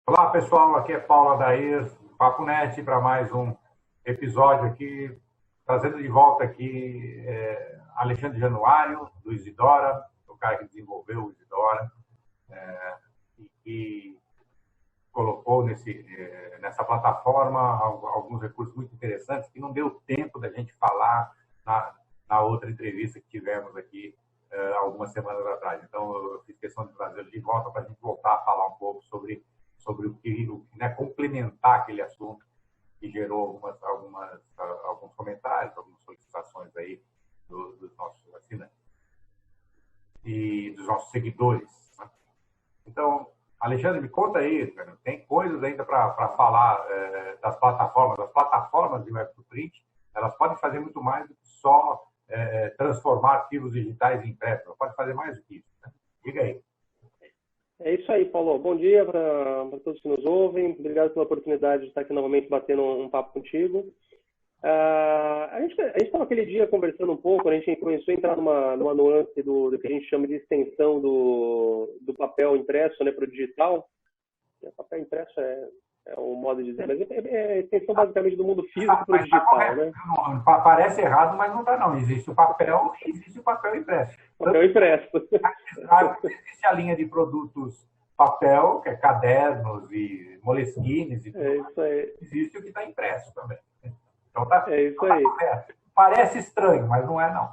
Olá pessoal, aqui é Paulo Adair, Papo Net, para mais um episódio aqui, trazendo de volta aqui Alexandre Januário, do Isidora, o cara que desenvolveu o Isidora, e que colocou nessa plataforma alguns recursos muito interessantes que não deu tempo da gente falar na outra entrevista que tivemos aqui algumas semanas atrás. Então, eu fiz questão de trazê-lo de volta para a gente voltar a falar um pouco sobre o que complementar aquele assunto que gerou alguns comentários, algumas solicitações aí dos nossos assinantes e dos nossos seguidores, né? Então, Alexandre, me conta aí, cara, tem coisas ainda para falar das plataformas. As plataformas de Web2Print, elas podem fazer muito mais do que só transformar arquivos digitais em impressos. Elas podem fazer mais do que isso, né? Diga aí. É isso aí, Paulo. Bom dia para todos que nos ouvem. Obrigado pela oportunidade de estar aqui novamente batendo um papo contigo. A gente estava aquele dia conversando um pouco, a gente começou a entrar numa nuance do que a gente chama de extensão do papel impresso, né, para o digital. O papel impresso é um modo de dizer, mas é extensão basicamente do mundo físico para o digital, né? Não, parece errado, mas não está não. Existe o papel e existe o papel impresso. Papel impresso. Existe a linha de produtos papel, que é cadernos e moleskines e tudo. É isso aí. Existe o que está impresso também. Então é isso aí. Parece estranho, mas não é não.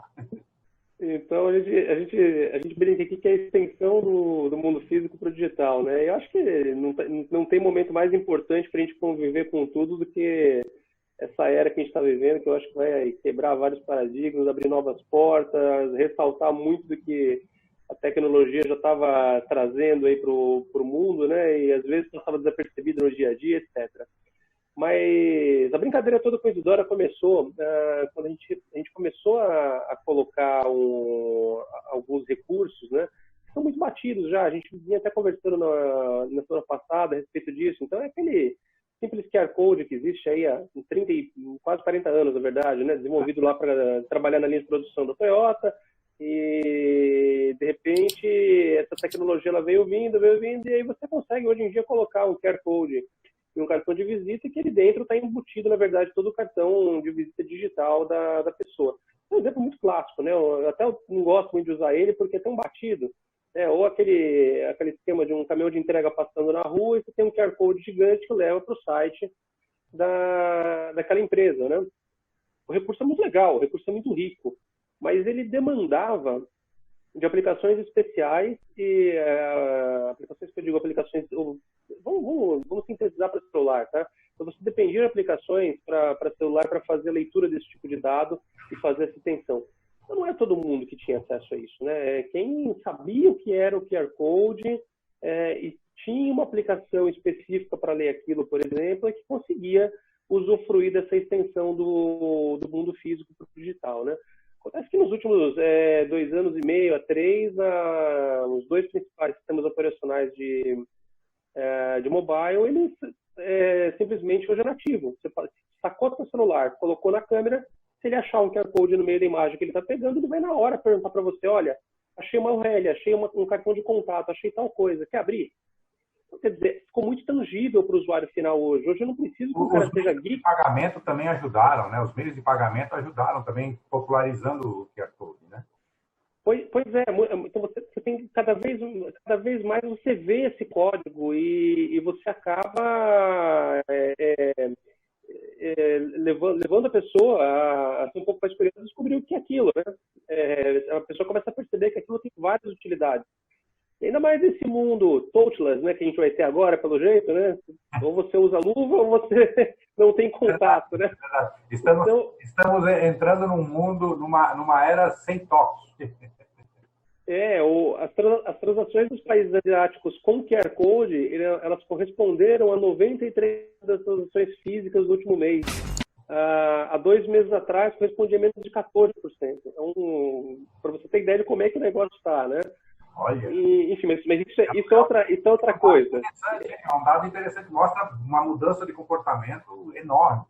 Então, a gente brinca aqui que é a extensão do mundo físico para o digital, né? Eu acho que não tem momento mais importante para a gente conviver com tudo do que essa era que a gente está vivendo, que eu acho que vai quebrar vários paradigmas, abrir novas portas, ressaltar muito do que a tecnologia já estava trazendo aí para o mundo, né? E às vezes passava desapercebido no dia a dia, etc. Mas a brincadeira toda com a Isidora começou quando a gente começou a colocar alguns recursos, né? Que são muito batidos já. A gente vinha até conversando na semana passada a respeito disso. Então, é aquele simples QR Code que existe aí há quase 40 anos, na verdade, né? Desenvolvido lá para trabalhar na linha de produção da Toyota. E, de repente, essa tecnologia ela veio vindo, e aí você consegue, hoje em dia, colocar um QR Code e um cartão de visita, que ele dentro está embutido, na verdade, todo o cartão de visita digital da pessoa. É um exemplo muito clássico, né? Eu até não gosto muito de usar ele porque é tão batido, né? Ou aquele esquema de um caminhão de entrega passando na rua e você tem um QR Code gigante que leva para o site daquela empresa, né? O recurso é muito legal, o recurso é muito rico, mas ele demandava de aplicações especiais e aplicações que eu digo, aplicações... Vamos sintetizar para celular, tá? Então, você dependia de aplicações para celular para fazer a leitura desse tipo de dado e fazer essa extensão. Então, não é todo mundo que tinha acesso a isso, né? Quem sabia o que era o QR Code e tinha uma aplicação específica para ler aquilo, por exemplo, é que conseguia usufruir dessa extensão do mundo físico para o digital, né? Acontece que nos últimos 2 anos e meio a 3, os 2 principais sistemas operacionais de mobile, eles simplesmente hoje é nativo. Você sacou seu celular, colocou na câmera, se ele achar um QR Code no meio da imagem que ele está pegando, ele vai na hora perguntar para você, olha, achei uma URL, achei um cartão de contato, achei tal coisa, quer abrir? Então, quer dizer, ficou muito tangível para o usuário final hoje. Hoje eu não preciso que o cara seja geek. Os meios de pagamento também ajudaram, né? Os meios de pagamento ajudaram também, popularizando o QR Code, né? Pois é, então você tem cada vez mais você vê esse código e você acaba levando a pessoa a ser um pouco mais curiosa a descobrir o que é aquilo, né? A pessoa começa a perceber que aquilo tem várias utilidades. E ainda mais nesse mundo touchless, né, que a gente vai ter agora, pelo jeito, né? Ou você usa luva ou você não tem contato, né? Estamos entrando num mundo, numa era sem toque. As transações dos países asiáticos com QR Code, elas corresponderam a 93% das transações físicas do último mês. Há 2 meses atrás, correspondia a menos de 14%. Então, para você ter ideia de como é que o negócio está, né? Olha. Enfim, mas isso é outra coisa. É um dado interessante, mostra uma mudança de comportamento enorme.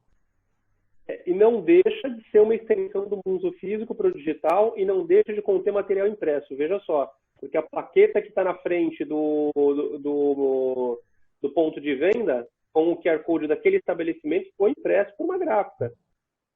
E não deixa de ser uma extensão do mundo físico para o digital e não deixa de conter material impresso. Veja só, porque a plaqueta que está na frente do ponto de venda, com o QR Code daquele estabelecimento, foi impresso por uma gráfica.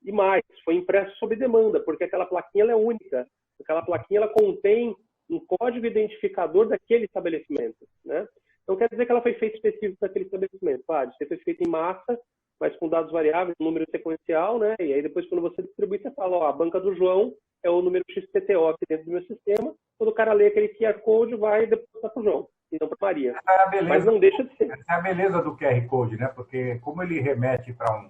E mais, foi impresso sob demanda, porque aquela plaquinha ela é única. Aquela plaquinha ela contém um código identificador daquele estabelecimento, né? Então quer dizer que ela foi feita específico para aquele estabelecimento. Claro, você foi feita em massa, mas com dados variáveis, um número sequencial, né? E aí depois quando você distribui, você fala, ó, a banca do João é o número XPTO aqui dentro do meu sistema. Quando o cara lê aquele QR Code, vai depositar para o João, e não para Maria. Essa é a beleza, mas não deixa de ser. Essa é a beleza do QR Code, né? Porque como ele remete para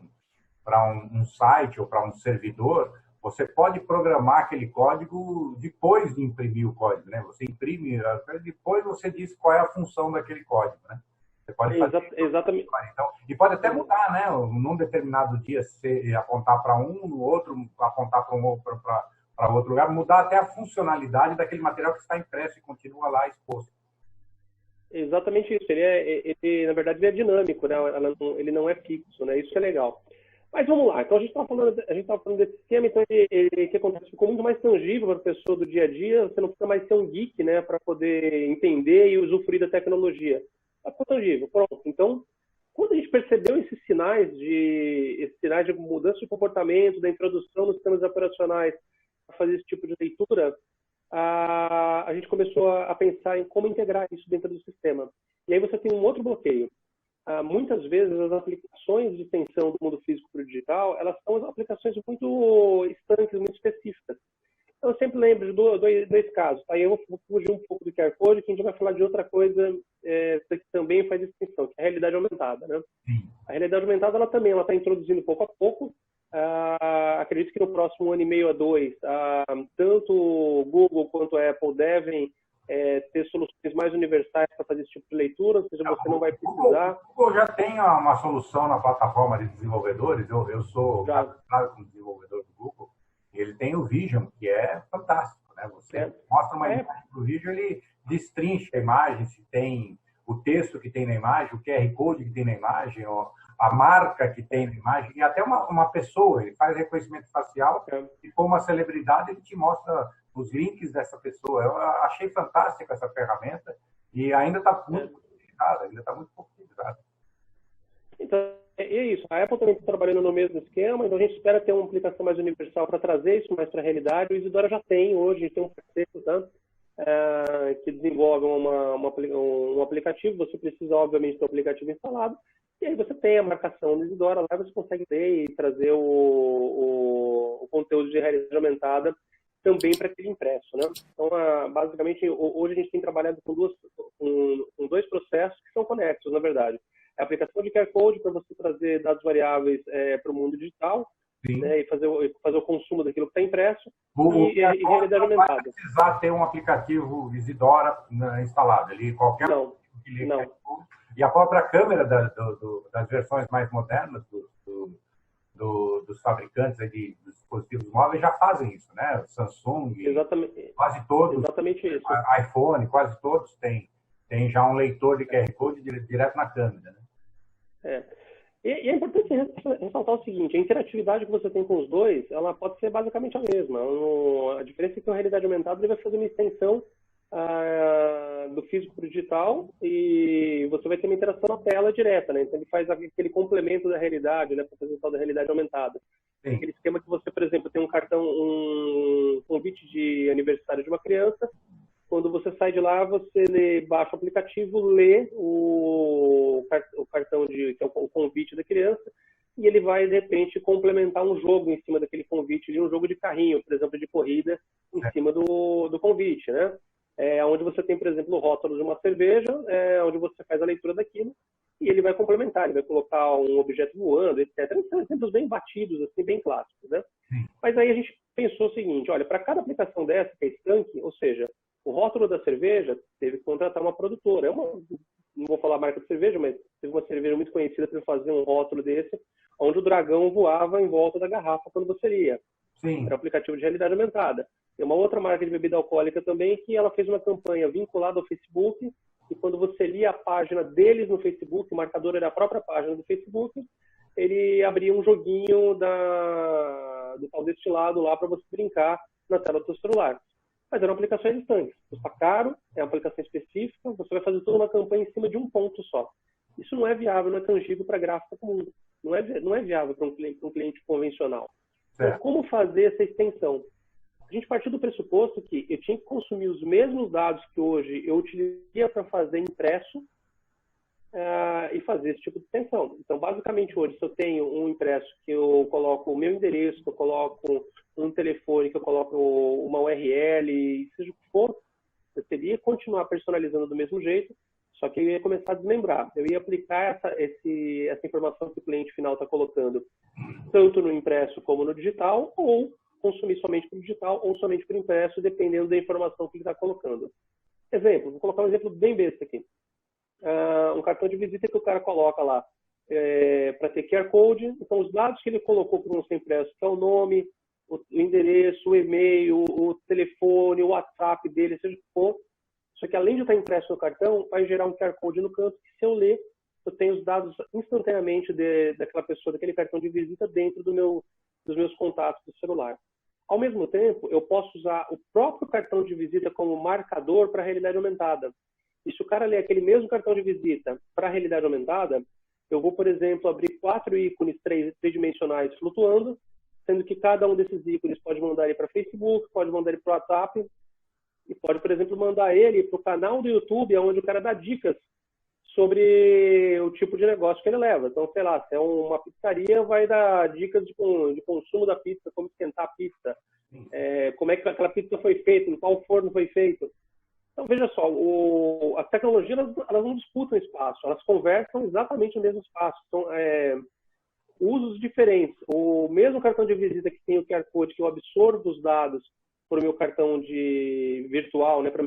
um site ou para um servidor, você pode programar aquele código depois de imprimir o código, né? Você imprime, depois você diz qual é a função daquele código, né? Você pode fazer exatamente. Então, e pode até mudar, né? Num determinado dia, você apontar para um, no outro apontar para outro lugar, mudar até a funcionalidade daquele material que está impresso e continua lá exposto. Exatamente isso. Ele na verdade, ele é dinâmico, né? Ele não é fixo, né? Isso que é legal. Mas vamos lá. Então, a gente estava falando desse esquema, então o que acontece? Ficou muito mais tangível para a pessoa do dia a dia, você não precisa mais ser um geek, né? Para poder entender e usufruir da tecnologia. Ficou tangível, pronto. Então, quando a gente percebeu esses sinais de mudança de comportamento, da introdução nos sistemas operacionais para fazer esse tipo de leitura, a gente começou a pensar em como integrar isso dentro do sistema. E aí você tem um outro bloqueio. Muitas vezes as aplicações de extensão do mundo físico para o digital, elas são aplicações muito estanques, muito específicas. Então, eu sempre lembro de dois casos. Aí eu vou fugir um pouco do QR Code, que a gente vai falar de outra coisa que também faz extensão, que é a realidade aumentada, né? A realidade aumentada, ela também está introduzindo pouco a pouco. Acredito que no próximo ano e meio a 2, tanto o Google quanto a Apple devem ter soluções mais universais para fazer esse tipo de leitura, ou seja, você não vai precisar... O Google já tem uma solução na plataforma de desenvolvedores, eu sou casado com o desenvolvedor do Google, e ele tem o Vision, que é fantástico, né? Você mostra uma imagem do Vision, ele destrincha a imagem, se tem o texto que tem na imagem, o QR Code que tem na imagem, a marca que tem na imagem, e até uma pessoa, ele faz reconhecimento facial, e for uma celebridade, ele te mostra os links dessa pessoa. Eu achei fantástica essa ferramenta e ainda está muito pouco utilizada. Então, é isso. A Apple também está trabalhando no mesmo esquema, então a gente espera ter uma aplicação mais universal para trazer isso mais para a realidade. O Isidora já tem hoje, a gente tem um parceiro, tá? Que desenvolve um aplicativo. Você precisa, obviamente, ter o aplicativo instalado. E aí você tem a marcação do Isidora lá, você consegue ler e trazer o conteúdo de realidade aumentada também para aquele impresso, né? Então, basicamente, hoje a gente tem trabalhado com dois processos que são conexos, na verdade. A aplicação de QR Code para você trazer dados variáveis para o mundo digital, né, e fazer o consumo daquilo que está impresso, e realidade aumentada. Não vai precisar ter um aplicativo Isidora instalado. Qualquer não. E a própria câmera das versões mais modernas dos fabricantes de dispositivos móveis já fazem isso, né? Samsung, quase todos, exatamente isso. iPhone, quase todos têm já um leitor de QR Code direto na câmera, né? E é importante ressaltar o seguinte: a interatividade que você tem com os dois, ela pode ser basicamente a mesma. A diferença é que a realidade aumentada ele vai fazer uma extensão do físico para o digital e você vai ter uma interação na tela direta, né? Então ele faz aquele complemento da realidade, né? Para fazer o tal da realidade aumentada. Aquele esquema que você, por exemplo, tem um convite de aniversário de uma criança. Quando você sai de lá, você baixa o aplicativo, lê o cartão que é o convite da criança, e ele vai, de repente, complementar um jogo em cima daquele convite, um jogo de carrinho, por exemplo, de corrida, em cima do convite, né? Onde você tem, por exemplo, o rótulo de uma cerveja, onde você faz a leitura daquilo, e ele vai complementar, ele vai colocar um objeto voando, etc. São exemplos bem batidos, assim, bem clássicos, né? Mas aí a gente pensou o seguinte: olha, para cada aplicação dessa, que é estanque, ou seja, o rótulo da cerveja teve que contratar uma produtora. Não vou falar a marca de cerveja, mas teve uma cerveja muito conhecida para fazer um rótulo desse, onde o dragão voava em volta da garrafa quando você lia. Era um aplicativo de realidade aumentada. Tem uma outra marca de bebida alcoólica também, que ela fez uma campanha vinculada ao Facebook, e quando você lia a página deles no Facebook, o marcador era a própria página do Facebook, ele abria um joguinho do tal destilado lá para você brincar na tela do seu celular. Mas eram aplicações distantes. Custa caro, é uma aplicação específica, você vai fazer toda uma campanha em cima de um ponto só. Isso não é viável, não é tangível para gráfica comum. Não é viável para um cliente convencional. Então, como fazer essa extensão? A gente partiu do pressuposto que eu tinha que consumir os mesmos dados que hoje eu utilizaria para fazer impresso e fazer esse tipo de extensão. Então, basicamente, hoje, se eu tenho um impresso que eu coloco o meu endereço, que eu coloco um telefone, que eu coloco uma URL, seja o que for, eu teria que continuar personalizando do mesmo jeito, só que eu ia começar a desmembrar. Eu ia aplicar essa informação que o cliente final está colocando, tanto no impresso como no digital, ou consumir somente para o digital ou somente para o impresso, dependendo da informação que ele está colocando. Exemplo, vou colocar um exemplo bem besta aqui. Um cartão de visita que o cara coloca lá para ter QR Code. Então, os dados que ele colocou para o nosso impresso, que é o nome, o endereço, o e-mail, o telefone, o WhatsApp dele, seja o que for. Só que, além de estar impresso no cartão, vai gerar um QR Code no canto que, se eu ler, eu tenho os dados instantaneamente daquela pessoa, daquele cartão de visita dentro dos meus contatos do celular. Ao mesmo tempo, eu posso usar o próprio cartão de visita como marcador para a realidade aumentada. E se o cara ler aquele mesmo cartão de visita para a realidade aumentada, eu vou, por exemplo, abrir 4 ícones tridimensionais flutuando, sendo que cada um desses ícones pode mandar ele para Facebook, pode mandar ele para o WhatsApp, e pode, por exemplo, mandar ele para o canal do YouTube, onde o cara dá dicas sobre o tipo de negócio que ele leva. Então, sei lá, se é uma pizzaria, vai dar dicas de consumo da pizza, como esquentar a pizza, como é que aquela pizza foi feita, em qual forno foi feito. Então, veja só, as tecnologias elas não disputam espaço, elas conversam exatamente no mesmo espaço. São usos diferentes. O mesmo cartão de visita que tem o QR Code, que eu absorvo os dados para o meu cartão virtual, né, para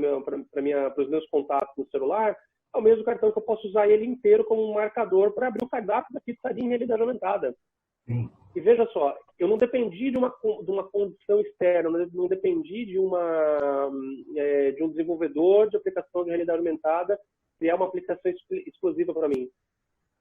os meus contatos no celular, é o mesmo cartão que eu posso usar ele inteiro como um marcador para abrir o cardápio da pizzaria em realidade aumentada. Sim. E veja só, eu não dependi de uma condição externa, não dependi de um desenvolvedor de aplicação de realidade aumentada criar uma aplicação exclusiva para mim.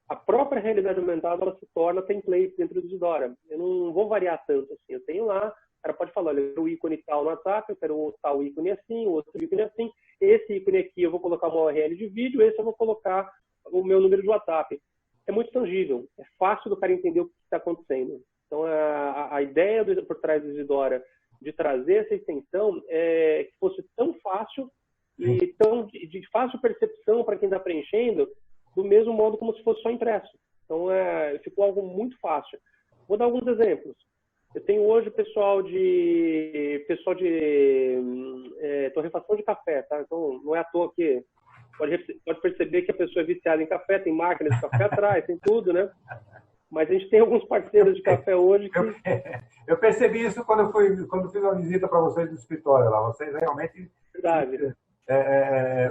A própria realidade aumentada ela se torna template dentro do Isidora. Eu não vou variar tanto assim. Eu tenho lá, o cara pode falar, olha, eu quero o ícone tal no WhatsApp, eu quero tal ícone assim, o outro ícone assim. Esse ícone aqui eu vou colocar uma URL de vídeo, esse eu vou colocar o meu número de WhatsApp. É muito tangível, é fácil do cara entender o que está acontecendo. Então, a ideia por trás do Isidora de trazer essa extensão é que fosse tão fácil e tão de fácil percepção para quem está preenchendo, do mesmo modo como se fosse só impresso. Então, ficou algo muito fácil. Vou dar alguns exemplos. Eu tenho hoje pessoal de torrefação de café, tá? Então, não é à toa que pode perceber que a pessoa é viciada em café, tem máquinas de café atrás, tem tudo, né? Mas a gente tem alguns parceiros de café hoje que... Eu percebi isso quando fiz uma visita para vocês no escritório lá. Vocês realmente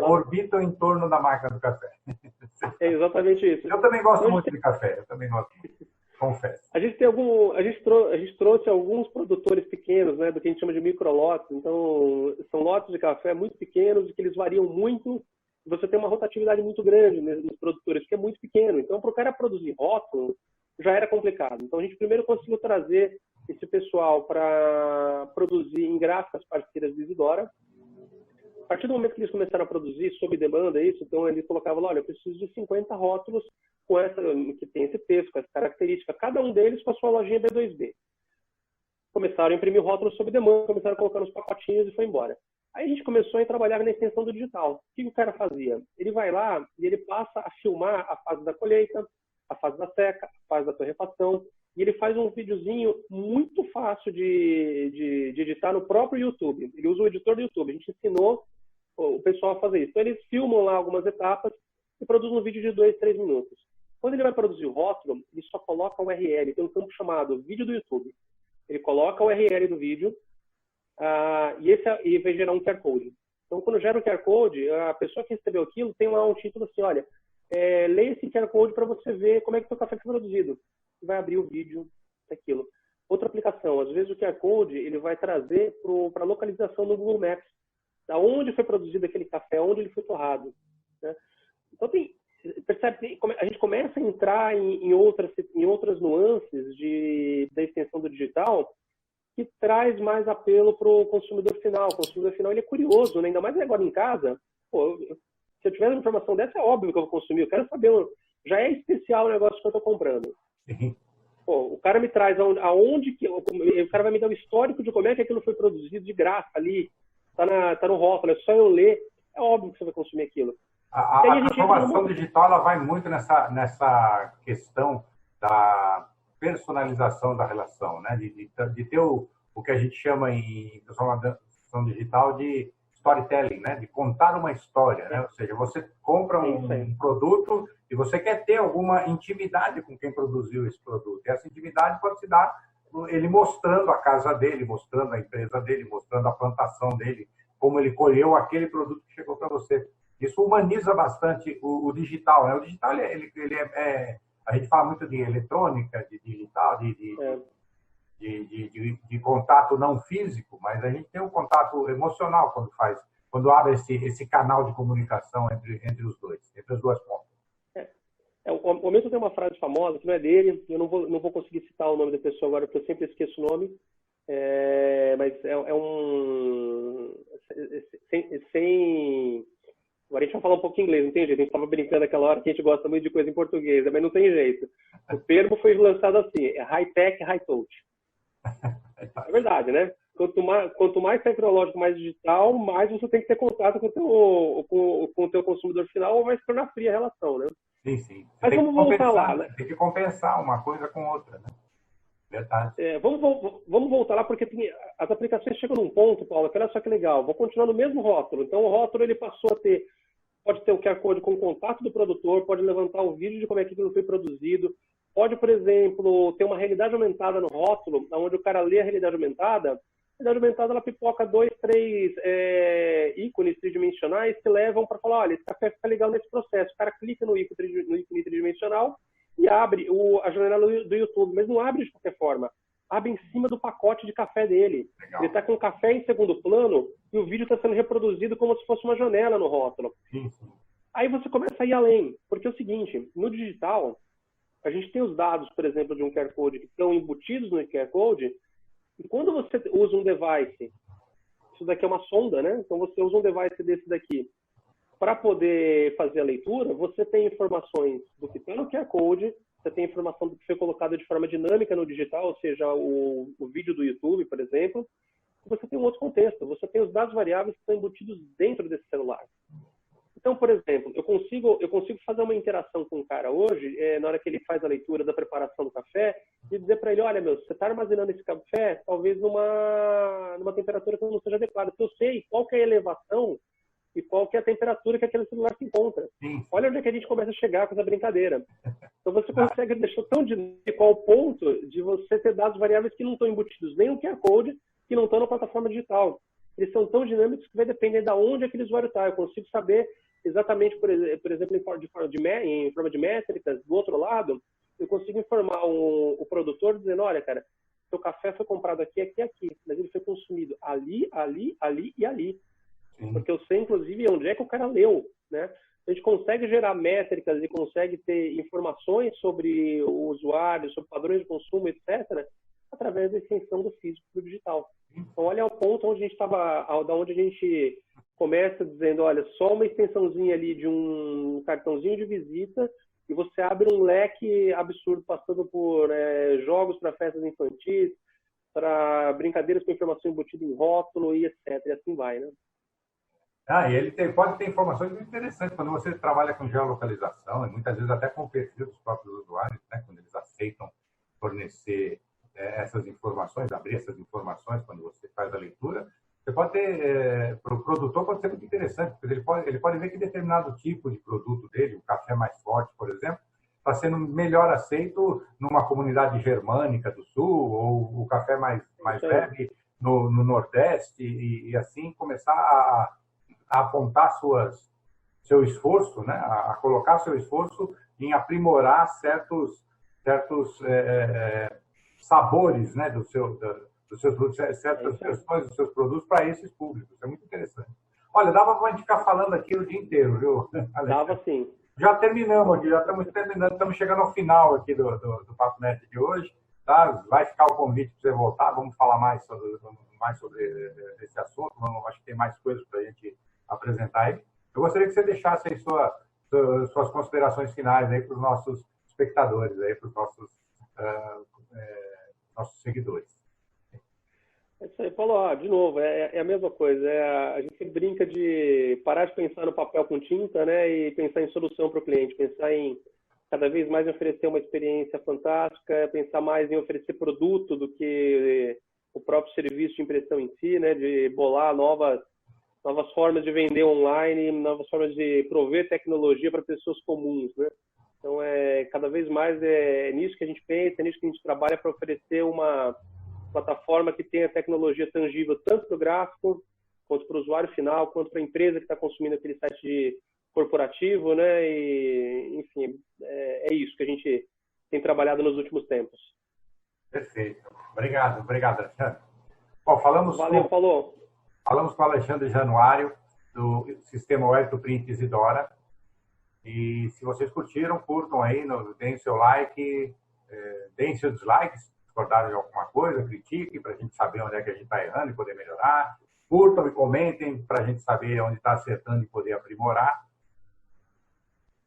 orbitam em torno da máquina do café. É exatamente isso. Eu também gosto muito de café, eu também gosto muito, confesso. A gente trouxe alguns produtores pequenos, né, do que a gente chama de microlotes. Então, são lotes de café muito pequenos, que eles variam muito. Você tem uma rotatividade muito grande nos produtores, que é muito pequeno. Então, para o cara produzir rótulo, já era complicado. Então, a gente primeiro conseguiu trazer esse pessoal para produzir em gráficas parceiras do Isidora. A partir do momento que eles começaram a produzir sob demanda isso, então eles colocavam, olha, eu preciso de 50 rótulos que tem esse texto, com essa característica, cada um deles com a sua lojinha B2B. Começaram a imprimir rótulos sob demanda, começaram a colocar nos pacotinhos e foi embora. Aí a gente começou a trabalhar na extensão do digital. O que o cara fazia? Ele vai lá e ele passa a filmar a fase da colheita, a fase da seca, a fase da torrefação, e ele faz um videozinho muito fácil de editar no próprio YouTube. Ele usa o editor do YouTube. A gente ensinou o pessoal a fazer isso. Então, eles filmam lá algumas etapas e produzem um vídeo de 2, 3 minutos. Quando ele vai produzir o rótulo, ele só coloca o URL. Tem um campo chamado vídeo do YouTube. Ele coloca o URL do vídeo e vai gerar um QR Code. Então, quando gera o QR Code, a pessoa que recebeu aquilo tem lá um título assim, olha, leia esse QR Code para você ver como é que o seu café foi produzido. Vai abrir o vídeo daquilo. Outra aplicação, às vezes o QR Code ele vai trazer para localização no Google Maps, da onde foi produzido aquele café, onde ele foi torrado. Né? Então, tem percebe que a gente começa a entrar em outras nuances da extensão do digital que traz mais apelo para o consumidor final. O consumidor final ele é curioso, né? Ainda mais agora em casa. Pô, se eu tiver uma informação dessa, é óbvio que eu vou consumir. Eu quero saber, já é especial o negócio que eu estou comprando. Pô, o cara me traz aonde que... O cara vai me dar o histórico de como é que aquilo foi produzido de graça ali. Tá no rótulo, é só eu ler. É óbvio que você vai consumir aquilo. A transformação digital ela vai muito nessa questão da personalização da relação, né? De ter o que a gente chama em transformação digital de storytelling, né? De contar uma história, né? Ou seja, você compra um produto e você quer ter alguma intimidade com quem produziu esse produto. E essa intimidade pode se dar ele mostrando a casa dele, mostrando a empresa dele, mostrando a plantação dele, como ele colheu aquele produto que chegou para você. Isso humaniza bastante o digital, né? O digital, a gente fala muito de eletrônica, de digital, de contato não físico, mas a gente tem um contato emocional quando abre esse canal de comunicação entre os dois, entre as duas pontas. O Milton tem uma frase famosa, que não é dele, eu não vou conseguir citar o nome da pessoa agora, porque eu sempre esqueço o nome, mas Agora a gente vai falar um pouco em inglês, não tem jeito. A gente estava brincando aquela hora que a gente gosta muito de coisa em português, mas não tem jeito. O termo foi lançado assim, é high-tech, high-touch. É verdade, né? Quanto mais tecnológico, mais digital, mais você tem que ter contato com o teu consumidor final, ou vai se tornar fria a relação, né? Sim. Mas vamos voltar lá, né? Tem que compensar uma coisa com outra, né? Verdade. Vamos voltar lá, porque as aplicações chegam num ponto, Paulo, que olha só que legal. Vou continuar no mesmo rótulo. Então, o rótulo ele passou a pode ter o QR Code com o contato do produtor, pode levantar o vídeo de como é que aquilo foi produzido, pode, por exemplo, ter uma realidade aumentada no rótulo, onde o cara lê a realidade aumentada. A realidade aumentada ela pipoca 2, 3 ícones tridimensionais que levam para falar, olha, esse café fica legal nesse processo. O cara clica no ícone tridimensional e abre a janela do YouTube, mas não abre de qualquer forma. Abre em cima do pacote de café dele. Legal. Ele está com o café em segundo plano e o vídeo está sendo reproduzido como se fosse uma janela no rótulo. Sim. Aí você começa a ir além, porque é o seguinte, no digital, a gente tem os dados, por exemplo, de um QR Code que estão embutidos no QR Code, e quando você usa um device, isso daqui é uma sonda, né? Então você usa um device desse daqui, para poder fazer a leitura, você tem informações do que está no QR Code, você tem informação do que foi colocado de forma dinâmica no digital, ou seja, o vídeo do YouTube, por exemplo. E você tem um outro contexto, você tem os dados variáveis que estão embutidos dentro desse celular. Então, por exemplo, eu consigo fazer uma interação com o cara hoje, na hora que ele faz a leitura da preparação do café, e dizer para ele, olha, você está armazenando esse café, talvez numa temperatura que não seja adequada, porque eu sei qual que é a elevação e qual que é a temperatura que aquele celular se encontra. Sim. Olha onde é que a gente começa a chegar com essa brincadeira. Então você consegue deixar tão dinâmico ao ponto de você ter dados variáveis que não estão embutidos nem no QR Code, que não estão na plataforma digital. Eles são tão dinâmicos que vai depender de onde aquele usuário está. Eu consigo saber exatamente, por exemplo, em forma de métricas, do outro lado, eu consigo informar o produtor dizendo, olha, cara, seu café foi comprado aqui, aqui, aqui, mas ele foi consumido ali, ali, ali e ali. Porque eu sei, inclusive, onde é que o cara leu, né? A gente consegue gerar métricas e consegue ter informações sobre o usuário, sobre padrões de consumo, etc., através da extensão do físico para o digital. Então, olha o ponto onde a gente estava, da onde a gente começa dizendo, olha, só uma extensãozinha ali de um cartãozinho de visita e você abre um leque absurdo, passando por jogos para festas infantis, para brincadeiras com informação embutida em rótulo e etc. E assim vai, né? E ele pode ter informações muito interessantes quando você trabalha com geolocalização, e muitas vezes até com o perfil dos próprios usuários, né, quando eles aceitam fornecer essas informações, abrir essas informações quando você faz a leitura. Você pode ter, para o produtor pode ser muito interessante, porque ele pode ver que determinado tipo de produto dele, o café mais forte, por exemplo, está sendo melhor aceito numa comunidade germânica do Sul, ou o café mais leve no Nordeste, e assim começar a apontar seu esforço, né? A colocar seu esforço em aprimorar certos sabores, né? dos seus produtos, certas versões dos seus produtos para esses públicos. É muito interessante. Olha, dava para a gente ficar falando aqui o dia inteiro, viu? Dava sim. Já terminamos aqui, já estamos terminando, estamos chegando ao final aqui do Papo Net de hoje. Tá? Vai ficar o convite para você voltar, vamos falar mais sobre esse assunto, acho que tem mais coisas para a gente apresentar aí. Eu gostaria que você deixasse aí suas considerações finais aí para os nossos espectadores, aí, para os nossos seguidores. É isso aí, Paulo. De novo, é a mesma coisa. A gente brinca de parar de pensar no papel com tinta, né, e pensar em solução para o cliente, pensar em cada vez mais em oferecer uma experiência fantástica, pensar mais em oferecer produto do que o próprio serviço de impressão em si, né, de bolar novas formas de vender online, novas formas de prover tecnologia para pessoas comuns, né? Então, cada vez mais é nisso que a gente pensa, é nisso que a gente trabalha para oferecer uma plataforma que tenha tecnologia tangível tanto para o gráfico, quanto para o usuário final, quanto para a empresa que está consumindo aquele site corporativo, né? E, enfim, é isso que a gente tem trabalhado nos últimos tempos. Perfeito. Obrigado, Alexandre. Bom, falamos com o Alexandre Januário, do Sistema Web to Print Isidora. E se vocês curtiram, curtam aí, deem seu like, deem seu dislike, se discordaram de alguma coisa, critiquem para a gente saber onde é que a gente está errando e poder melhorar. Curtam e comentem para a gente saber onde está acertando e poder aprimorar.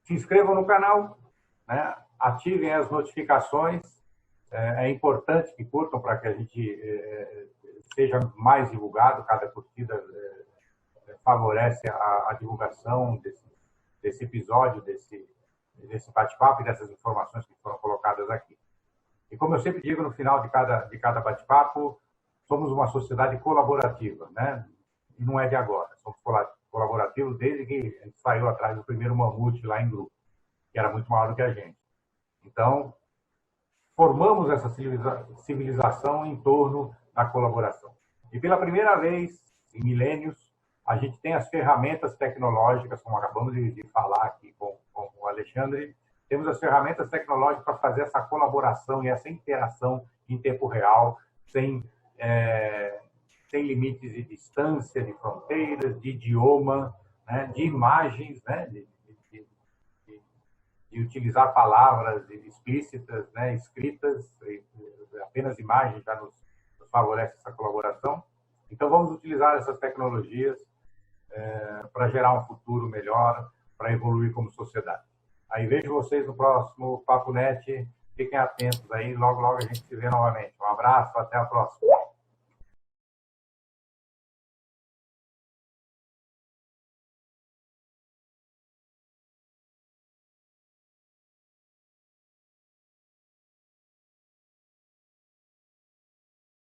Se inscrevam no canal, né? Ativem as notificações. É importante que curtam para que a gente seja mais divulgado. Cada curtida favorece a divulgação desse episódio, desse bate-papo e dessas informações que foram colocadas aqui. E como eu sempre digo no final de cada bate-papo, somos uma sociedade colaborativa, né? E não é de agora. Somos colaborativos desde que a gente saiu atrás do primeiro mamute lá em grupo, que era muito maior do que a gente. Então, formamos essa civilização em torno da colaboração. E pela primeira vez, em milênios, a gente tem as ferramentas tecnológicas, como acabamos de falar aqui com o Alexandre, temos as ferramentas tecnológicas para fazer essa colaboração e essa interação em tempo real, sem limites de distância, de fronteiras, de idioma, né, de imagens, né, de utilizar palavras explícitas, né, escritas, apenas imagens já nos favorece essa colaboração. Então, vamos utilizar essas tecnologias para gerar um futuro melhor, para evoluir como sociedade. Aí vejo vocês no próximo Papo Net. Fiquem atentos aí, logo a gente se vê novamente. Um abraço, até a próxima.